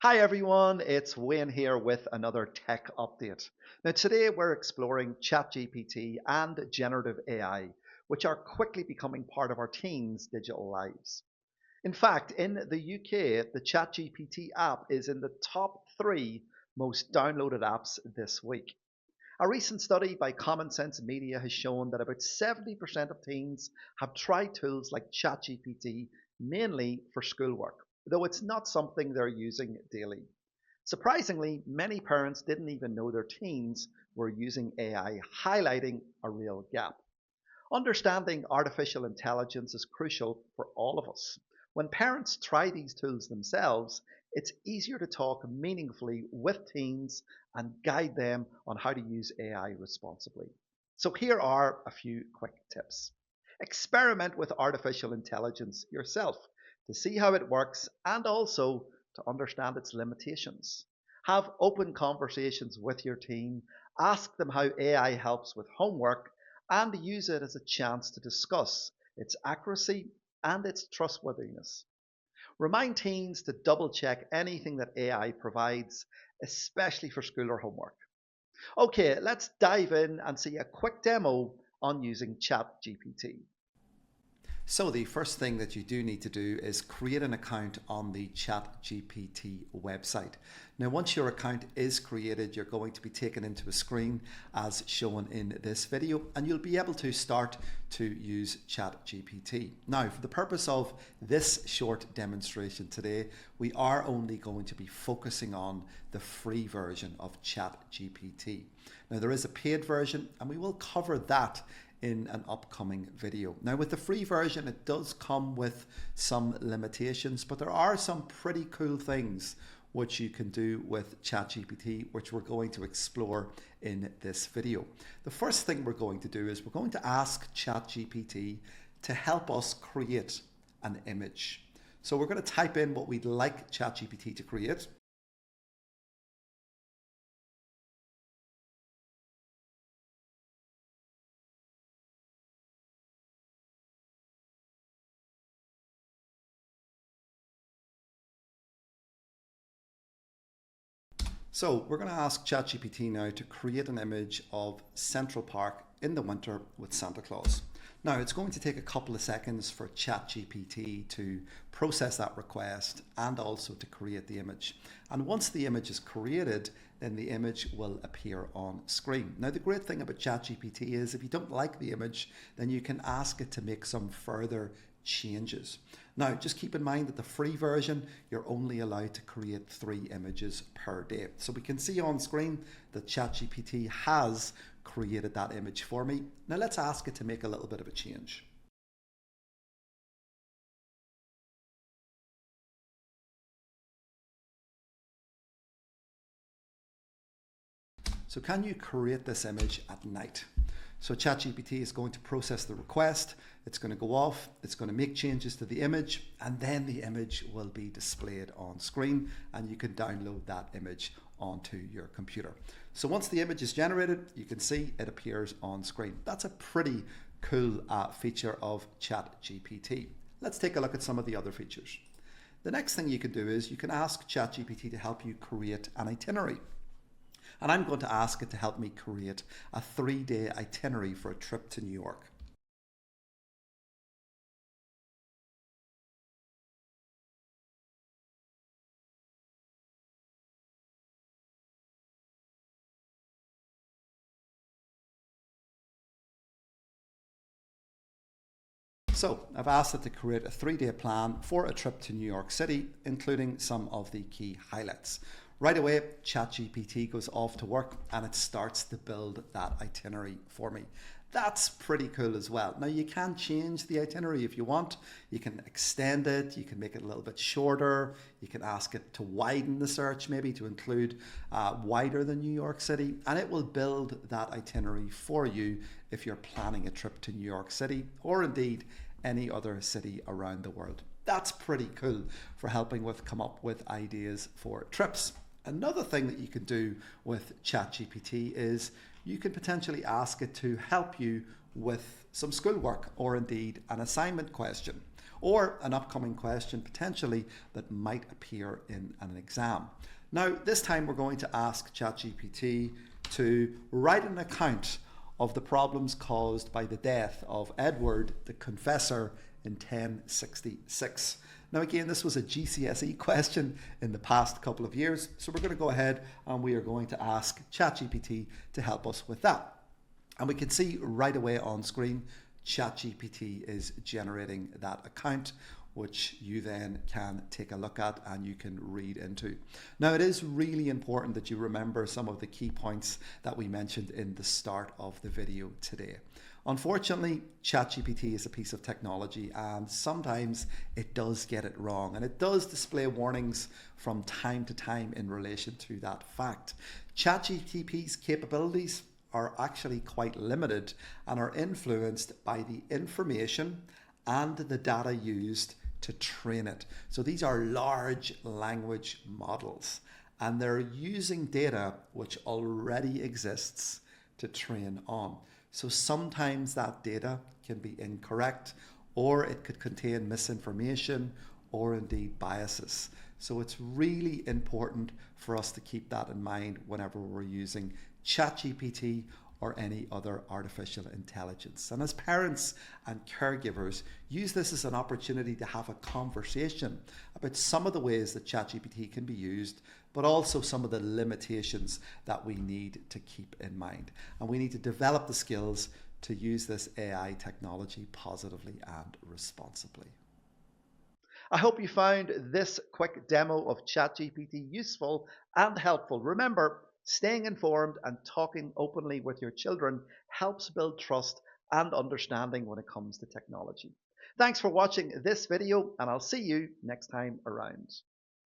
Hi everyone, it's Wayne here with another tech update. Now today we're exploring ChatGPT and generative AI, which are quickly becoming part of our teens' digital lives. In fact, in the UK, the ChatGPT app is in the top three most downloaded apps this week. A recent study by Common Sense Media has shown that about 70% of teens have tried tools like ChatGPT mainly for schoolwork, though it's not something they're using daily. Surprisingly, many parents didn't even know their teens were using AI, highlighting a real gap. Understanding artificial intelligence is crucial for all of us. When parents try these tools themselves, it's easier to talk meaningfully with teens and guide them on how to use AI responsibly. So here are a few quick tips. Experiment with artificial intelligence yourself to see how it works and also to understand its limitations. Have open conversations with your teen. Ask them how AI helps with homework and use it as a chance to discuss its accuracy and its trustworthiness. Remind teens to double check anything that AI provides, especially for school or homework. Okay, let's dive in and see a quick demo on using ChatGPT. So the first thing that you do need to do is create an account on the ChatGPT website. Now, once your account is created, you're going to be taken into a screen as shown in this video, and you'll be able to start to use ChatGPT. Now, for the purpose of this short demonstration today, we are only going to be focusing on the free version of ChatGPT. Now, there is a paid version, and we will cover that in an upcoming video. Now with the free version, it does come with some limitations, but there are some pretty cool things which you can do with ChatGPT, which we're going to explore in this video. The first thing we're going to do is we're going to ask ChatGPT to help us create an image. So we're going to type in what we'd like ChatGPT to create. So we're going to ask ChatGPT now to create an image of Central Park in the winter with Santa Claus. Now it's going to take a couple of seconds for ChatGPT to process that request and also to create the image. And once the image is created, then the image will appear on screen. Now the great thing about ChatGPT is if you don't like the image, then you can ask it to make some further changes. Now, just keep in mind that the free version, you're only allowed to create 3 images per day. So we can see on screen that ChatGPT has created that image for me. Now let's ask it to make a little bit of a change. So can you create this image at night? So ChatGPT is going to process the request, it's going to go off, it's going to make changes to the image, and then the image will be displayed on screen and you can download that image onto your computer. So once the image is generated, you can see it appears on screen. That's a pretty cool feature of ChatGPT. Let's take a look at some of the other features. The next thing you can do is you can ask ChatGPT to help you create an itinerary. And I'm going to ask it to help me create a 3-day itinerary for a trip to New York. So I've asked it to create a 3-day plan for a trip to New York City, including some of the key highlights. Right away, ChatGPT goes off to work and it starts to build that itinerary for me. That's pretty cool as well. Now you can change the itinerary if you want. You can extend it, you can make it a little bit shorter, you can ask it to widen the search maybe to include wider than New York City, and it will build that itinerary for you if you're planning a trip to New York City or indeed any other city around the world. That's pretty cool for helping with come up with ideas for trips. Another thing that you can do with ChatGPT is you can potentially ask it to help you with some schoolwork or indeed an assignment question. or an upcoming question potentially that might appear in an exam. Now, this time we're going to ask ChatGPT to write an account of the problems caused by the death of Edward the Confessor in 1066. Now again, this was a GCSE question in the past couple of years, so we're going to go ahead and we are going to ask ChatGPT to help us with that. And we can see right away on screen, ChatGPT is generating that account, which you then can take a look at and you can read into. Now, it is really important that you remember some of the key points that we mentioned in the start of the video today. Unfortunately, ChatGPT is a piece of technology and sometimes it does get it wrong, and it does display warnings from time to time in relation to that fact. ChatGPT's capabilities are actually quite limited and are influenced by the information and the data used to train it. So these are large language models and they're using data which already exists to train on. So sometimes that data can be incorrect, or it could contain misinformation or indeed biases. So it's really important for us to keep that in mind whenever we're using ChatGPT or any other artificial intelligence. And as parents and caregivers, use this as an opportunity to have a conversation about some of the ways that ChatGPT can be used, but also some of the limitations that we need to keep in mind. And we need to develop the skills to use this AI technology positively and responsibly. I hope you found this quick demo of ChatGPT useful and helpful. Remember, staying informed and talking openly with your children helps build trust and understanding when it comes to technology. Thanks for watching this video, and I'll see you next time around.